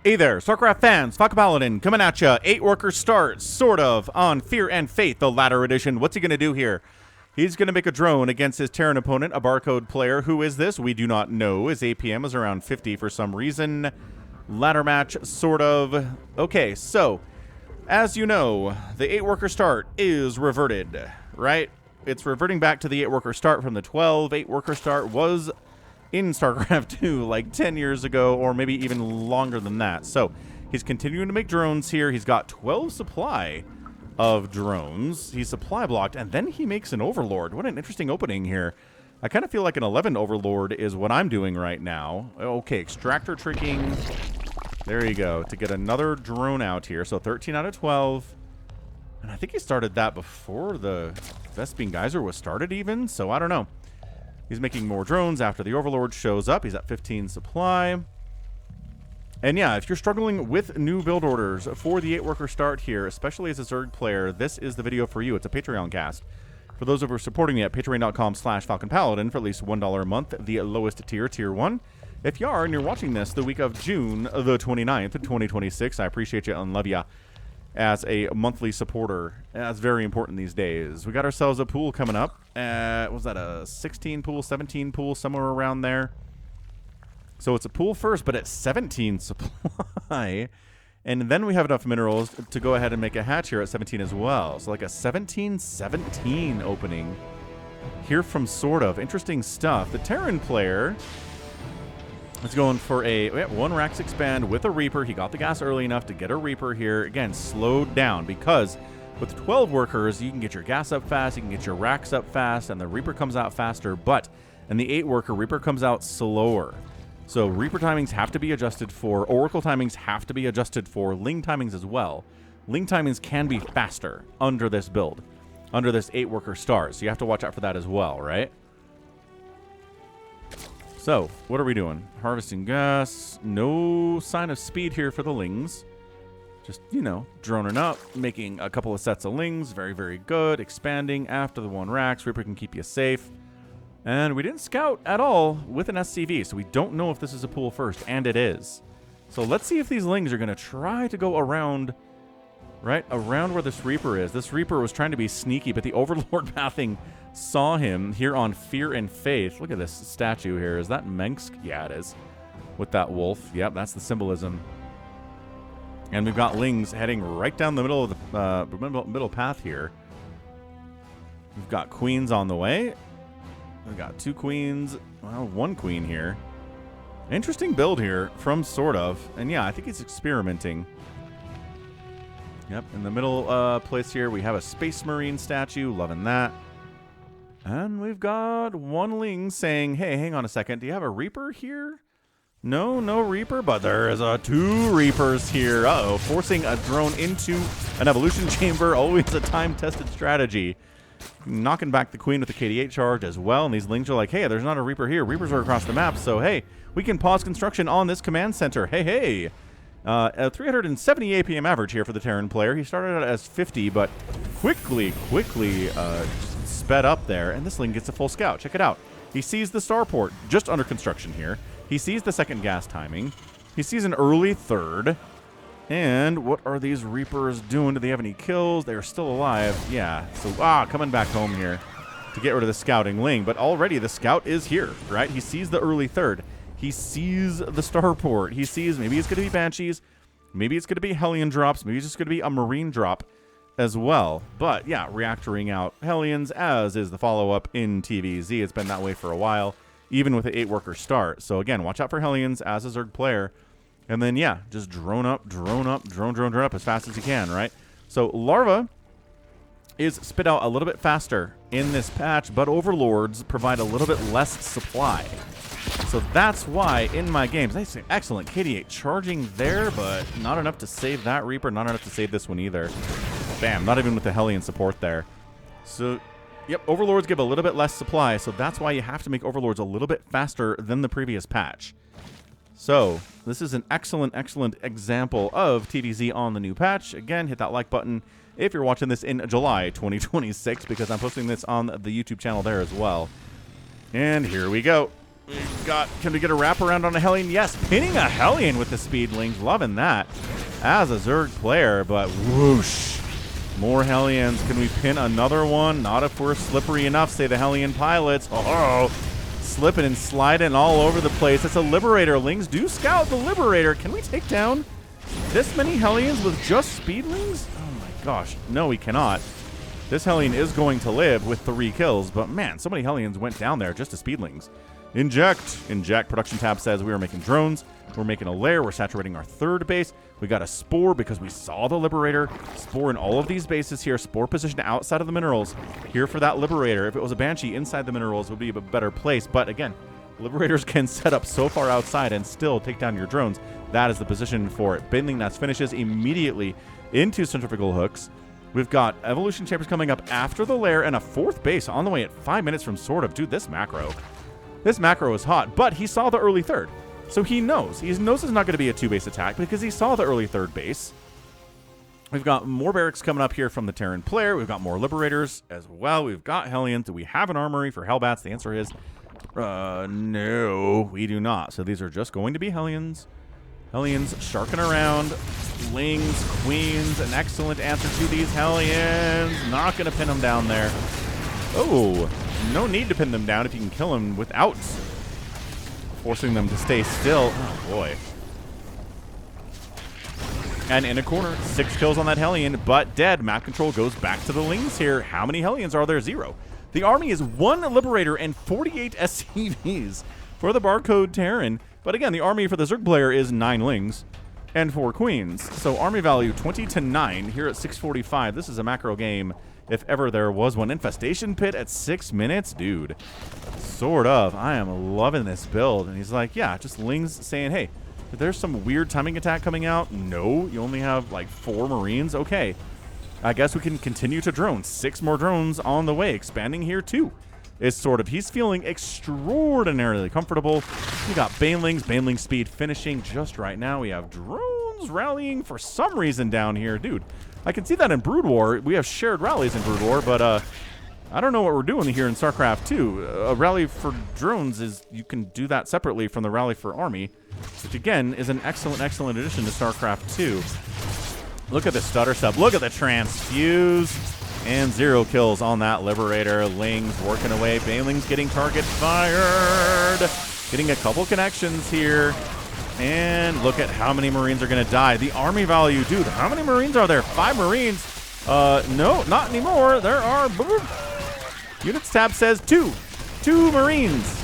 Hey there, StarCraft fans, Falcon Paladin coming at ya. 8-worker start, sort of, on Fear and Faith, the latter edition. What's he going to do here? He's going to make a drone against his Terran opponent, a barcode player. Who is this? We do not know. His APM is around 50 for some reason. Ladder match, sort of. Okay, so, as you know, the 8-worker start is reverted, right? It's reverting back to the 8-worker start from the 12. 8-worker start was in StarCraft 2 like 10 years ago, or maybe even longer than that. So he's continuing to make drones here. He's got 12 supply of drones. He's supply blocked, and then he makes an Overlord. What an interesting opening here. I kind of feel like an 11 Overlord is what I'm doing right now. Okay, extractor tricking. There you go, to get another drone out here. So 13 out of 12. And I think he started that before the Vespene Geyser was started even, so I don't know. He's making more drones after the Overlord shows up. He's at 15 supply. And yeah, if you're struggling with new build orders for the 8-worker start here, especially as a Zerg player, this is the video for you. It's a Patreon cast. For those of you supporting me at patreon.com/FalconPaladin for at least $1 a month, the lowest tier, tier 1. If you are and you're watching this the week of June the 29th, 2026, I appreciate you and love ya as a monthly supporter. That's very important these days. We got ourselves a pool coming up. Was that a 16 pool, 17 pool, somewhere around there? So it's a pool first, but at 17 supply. And then we have enough minerals to go ahead and make a hatch here at 17 as well. So like a 17-17 opening here from SortOf. Interesting stuff. The Terran player is going for a 1 Rax expand with a Reaper. He got the gas early enough to get a Reaper here. Again, slowed down because with 12 workers, you can get your gas up fast, you can get your racks up fast, and the Reaper comes out faster. But in the 8-worker, Reaper comes out slower. So Reaper timings have to be adjusted for, Oracle timings have to be adjusted for, Ling timings as well. Ling timings can be faster under this build, under this 8-worker start. So you have to watch out for that as well, right? So, what are we doing? Harvesting gas. No sign of speed here for the Lings. Just, you know, droning up, making a couple of sets of Lings. Very, very good. Expanding after the 1 Rax. Reaper can keep you safe. And we didn't scout at all with an SCV, so we don't know if this is a pool first, and it is. So let's see if these Lings are going to try to go around, right, around where this Reaper is. This Reaper was trying to be sneaky, but the Overlord pathing saw him here on Fear and Faith. Look at this statue here. Is that Mensk? Yeah, it is. With that wolf. Yep, that's the symbolism. And we've got Lings heading right down the middle of the middle path here. We've got queens on the way. We've got 2 queens. Well, 1 queen here. Interesting build here from SortOf. And yeah, I think he's experimenting. Yep, in the middle place here, we have a Space Marine statue. Loving that. And we've got 1 Ling saying, hey, hang on a second. Do you have a Reaper here? No, no Reaper, but there is 2 Reapers here. Uh-oh, forcing a drone into an evolution chamber. Always a time-tested strategy. Knocking back the queen with the KD8 charge as well. And these Lings are like, hey, there's not a Reaper here. Reapers are across the map. So, hey, we can pause construction on this command center. Hey, hey. A 370 APM average here for the Terran player. He started out as 50, but quickly sped up there, and this Ling gets a full scout. Check it out. He sees the starport just under construction here. He sees the second gas timing. He sees an early 3rd. And what are these Reapers doing? Do they have any kills? They're still alive. Yeah. So, coming back home here to get rid of the scouting Ling. But already the scout is here, right? He sees the early 3rd. He sees the starport. He sees maybe it's going to be Banshees. Maybe it's going to be Hellion drops. Maybe it's just going to be a Marine drop as well. But yeah, reactoring out Hellions, as is the follow-up in TVZ. It's been that way for a while, even with the 8-worker start. So again, watch out for Hellions as a Zerg player. And then, yeah, just drone up as fast as you can, right? So Larva is spit out a little bit faster in this patch, but Overlords provide a little bit less supply. So that's why in my games, I say excellent KD8 charging there, but not enough to save that Reaper, not enough to save this one either. Bam, not even with the Hellion support there. So, yep, Overlords give a little bit less supply, so that's why you have to make Overlords a little bit faster than the previous patch. So, this is an excellent example of TDZ on the new patch. Again, hit that like button if you're watching this in July 2026, because I'm posting this on the YouTube channel there as well. And here we go. Can we get a wraparound on a Hellion? Yes, pinning a Hellion with the Speedlings. Loving that as a Zerg player, but whoosh. More Hellions. Can we pin another one? Not if we're slippery enough, say the Hellion pilots. Oh, slipping and sliding all over the place. It's a Liberator. Lings do scout the Liberator. Can we take down this many Hellions with just Speedlings? Oh my gosh. No, we cannot. This Hellion is going to live with 3 kills, but man, so many Hellions went down there just to Speedlings. Inject. Inject. Production tab says we are making drones. We're making a lair. We're saturating our 3rd base. We got a Spore because we saw the Liberator. Spore in all of these bases here. Spore positioned outside of the minerals. Here for that Liberator. If it was a Banshee inside the minerals, it would be a better place. But again, Liberators can set up so far outside and still take down your drones. That is the position for it. Binding that finishes immediately into centrifugal hooks. We've got Evolution Chambers coming up after the lair and a 4th base on the way at 5 minutes from SortOf. Dude, this macro is hot, but he saw the early 3rd. So he knows. He knows it's not going to be a 2-base attack because he saw the early 3rd base. We've got more barracks coming up here from the Terran player. We've got more Liberators as well. We've got Hellions. Do we have an armory for Hellbats? The answer is no, we do not. So these are just going to be Hellions. Hellions sharking around. Lings, Queens, an excellent answer to these Hellions. Not going to pin them down there. Oh, no need to pin them down if you can kill them without forcing them to stay still. Oh, boy. And in a corner, 6 kills on that Hellion, but dead. Map control goes back to the Lings here. How many Hellions are there? 0. The army is 1 Liberator and 48 SCVs for the Barcode Terran. But again, the army for the Zerg player is 9 Lings and 4 Queens. So army value 20-9 here at 6:45. This is a macro game if ever there was one. Infestation Pit at 6 minutes. Dude, SortOf. I am loving this build. And he's like, yeah, just Lings saying, hey, if there's some weird timing attack coming out, no, you only have like 4 Marines. Okay, I guess we can continue to drone. 6 more drones on the way. Expanding here too. Is SortOf. He's feeling extraordinarily comfortable. We got Baneling speed finishing just right now. We have drones rallying for some reason down here. Dude, I can see that in Brood War. We have shared rallies in Brood War, but I don't know what we're doing here in StarCraft 2. A rally for drones is, you can do that separately from the rally for army, which again is an excellent addition to StarCraft 2. Look at the stutter sub. Look at the transfuse. And 0 kills on that Liberator. Lings working away. Baneling's getting target fired. Getting a couple connections here. And look at how many Marines are going to die. The army value, dude, how many Marines are there? 5 Marines. No, not anymore. There are... Units tab says 2. 2 Marines.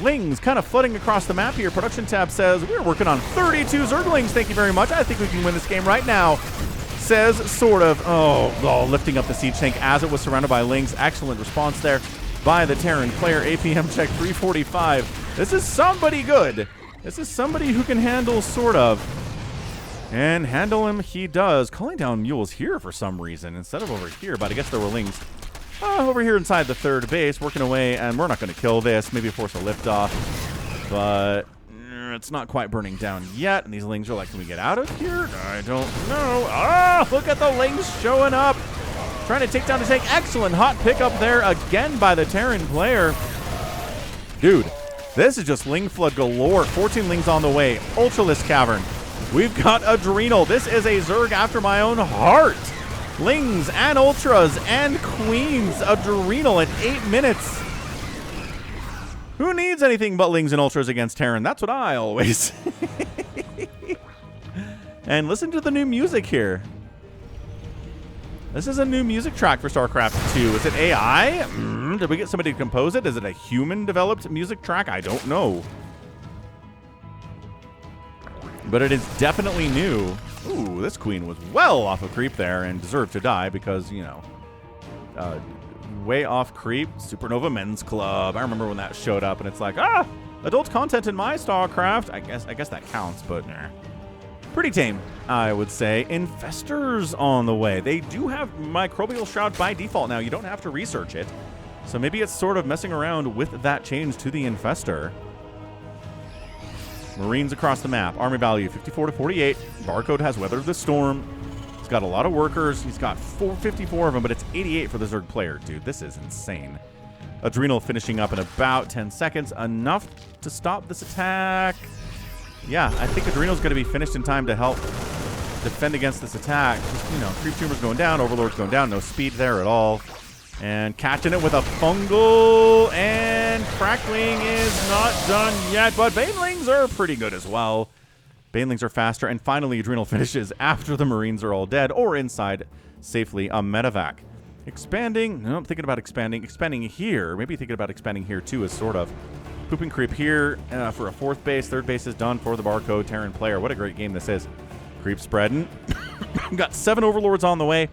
Lings kind of flooding across the map here. Production tab says we're working on 32 Zerglings. Thank you very much. I think we can win this game right now. Says SortOf. Oh, lifting up the siege tank as it was surrounded by Lings. Excellent response there by the Terran player. APM check 345. This is somebody good. This is somebody who can handle SortOf. And handle him he does. Calling down mules here for some reason instead of over here, but I guess there were Lings over here inside the 3rd base working away, and we're not going to kill this. Maybe force a liftoff, but it's not quite burning down yet. And these Lings are like, can we get out of here? I don't know. Ah, look at the Lings showing up. Trying to take down the tank. Excellent hot pickup there again by the Terran player. Dude, this is just Ling flood galore. 14 Lings on the way. Ultralisk Cavern. We've got Adrenal. This is a Zerg after my own heart. Lings and Ultras and Queens. Adrenal at 8 minutes. Who needs anything but Lings and Ultras against Terran? That's what I always say. And listen to the new music here. This is a new music track for StarCraft 2. Is it AI? Did we get somebody to compose it? Is it a human-developed music track? I don't know. But it is definitely new. Ooh, this Queen was well off of creep there and deserved to die because, you know, way off creep. Supernova Men's Club. I remember when that showed up and it's like, adult content in my StarCraft. I guess that counts, but nah. Pretty tame, I would say. Infestors on the way. They do have Microbial Shroud by default now. You don't have to research it. So maybe it's sort of messing around with that change to the Infestor. Marines across the map. Army value 54 to 48. Barcode has weathered the storm. He's got a lot of workers. He's got 454 of them, but it's 88 for the Zerg player. Dude, this is insane. Adrenal finishing up in about 10 seconds. Enough to stop this attack. Yeah, I think Adrenal's going to be finished in time to help defend against this attack. Just, you know, Creep Tumor's going down, Overlord's going down, no speed there at all. And catching it with a fungal, and Crackling is not done yet, but Banelings are pretty good as well. Banelings are faster, and finally Adrenal finishes after the Marines are all dead or inside safely a medevac. Expanding, no, I'm thinking about expanding here. Maybe thinking about expanding here too as sort of. Pooping Creep here for a 4th base. 3rd base is done for the Barcode Terran player. What a great game this is. Creep spreading. Got 7 Overlords on the way.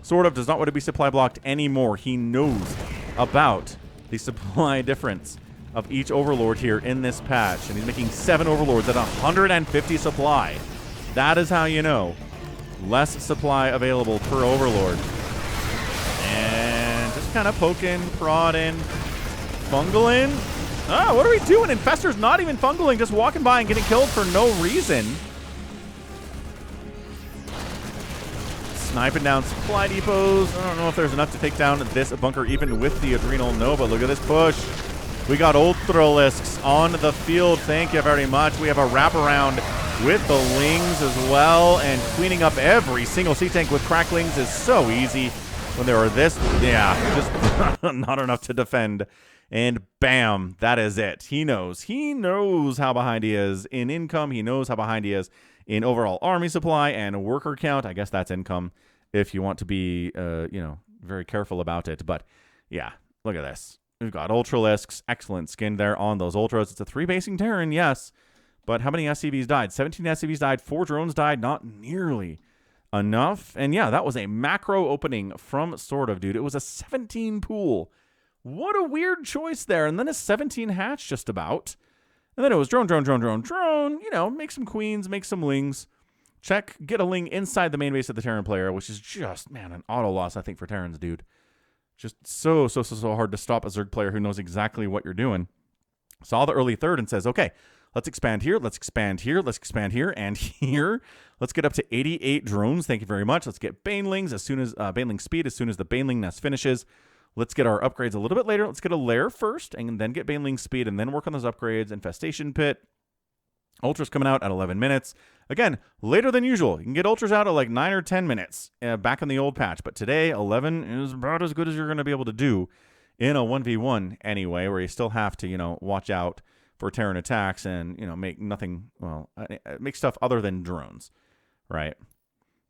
Sort of does not want to be supply blocked anymore. He knows about the supply difference of each Overlord here in this patch. And he's making 7 Overlords at 150 supply. That is how you know. Less supply available per Overlord. And just kind of poking, prodding, fungling. Ah, what are we doing? Infestor's not even fungling, just walking by and getting killed for no reason. Sniping down supply depots. I don't know if there's enough to take down this bunker even with the Adrenal Nova. Look at this push. We got Ultralisks on the field. Thank you very much. We have a wraparound with the Lings as well. And cleaning up every single C-Tank with Cracklings is so easy. When there are this, yeah, just not enough to defend. And bam, that is it. He knows how behind he is in income. He knows how behind he is in overall army supply and worker count. I guess that's income if you want to be, you know, very careful about it. But yeah, look at this. We've got Ultralisks, excellent skin there on those Ultras. It's a 3-basing Terran, yes. But how many SCVs died? 17 SCVs died, 4 drones died, not nearly enough. And yeah, that was a macro opening from SortOf, dude. It was a 17 pool. What a weird choice there. And then a 17 hatch just about. And then it was drone, drone, drone, drone, drone. You know, make some queens, make some lings. Check, get a ling inside the main base of the Terran player, which is just, man, an auto loss, I think, for Terrans, dude. Just so hard to stop a Zerg player who knows exactly what you're doing. Saw the early 3rd and says, okay, let's expand here, let's expand here, let's expand here, and here. Let's get up to 88 drones. Thank you very much. Let's get Banelings as soon as Baneling speed as soon as the Baneling nest finishes. Let's get our upgrades a little bit later. Let's get a lair first, and then get Baneling speed, and then work on those upgrades. Infestation pit. Ultras coming out at 11 minutes. Again, later than usual. You can get Ultras out at like 9 or 10 minutes back in the old patch. But today, 11 is about as good as you're going to be able to do in a 1v1 anyway, where you still have to, you know, watch out for Terran attacks and, you know, make nothing, well, make stuff other than drones, right?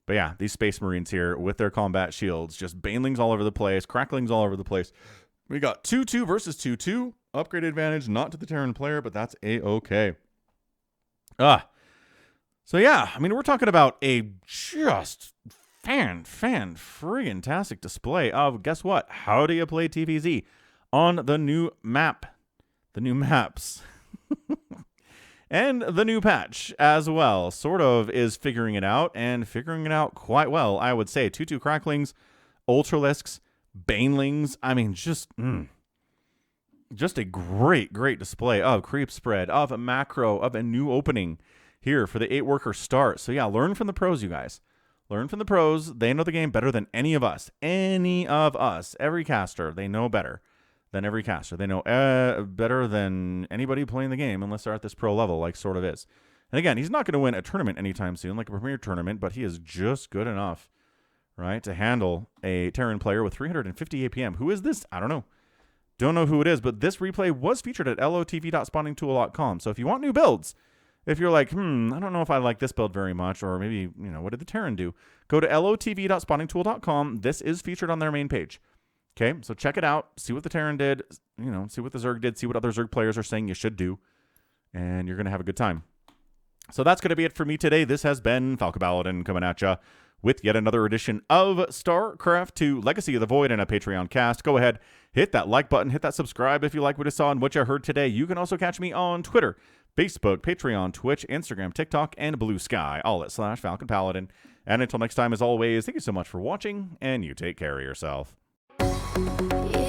But yeah, these Space Marines here with their combat shields, just Banelings all over the place, Cracklings all over the place. We got 2-2 versus 2-2. Upgrade advantage, not to the Terran player, but that's A-okay. So yeah, I mean, we're talking about a just friggin-tastic display of, guess what? How do you play TVZ on the new map, the new maps, and the new patch as well. SortOf is figuring it out, and figuring it out quite well, I would say. 2-2 Cracklings, Ultralisks, Banelings. I mean, just a great display of creep spread, of a macro, of a new opening here for the 8-worker start. So yeah, learn from the pros, you guys. Learn from the pros. They know the game better than any of us. Every caster, they know better than every caster. They know better than anybody playing the game, unless they're at this pro level, like SortOf is. And again, he's not going to win a tournament anytime soon, like a premier tournament, but he is just good enough, right, to handle a Terran player with 350 APM. Who is this? I don't know. Don't know who it is, but this replay was featured at lotv.spawningtool.com. So if you want new builds, if you're like, I don't know if I like this build very much, or maybe, you know, what did the Terran do? Go to lotv.spawningtool.com. This is featured on their main page. Okay, so check it out. See what the Terran did. You know, see what the Zerg did. See what other Zerg players are saying you should do. And you're going to have a good time. So that's going to be it for me today. This has been Falcon Paladin coming at you with yet another edition of StarCraft 2 Legacy of the Void and a Patreon cast. Go ahead, hit that like button, hit that subscribe if you like what you saw and what you heard today. You can also catch me on Twitter, Facebook, Patreon, Twitch, Instagram, TikTok, and Blue Sky, all at /Falcon Paladin. And until next time, as always, thank you so much for watching, and you take care of yourself. Yeah.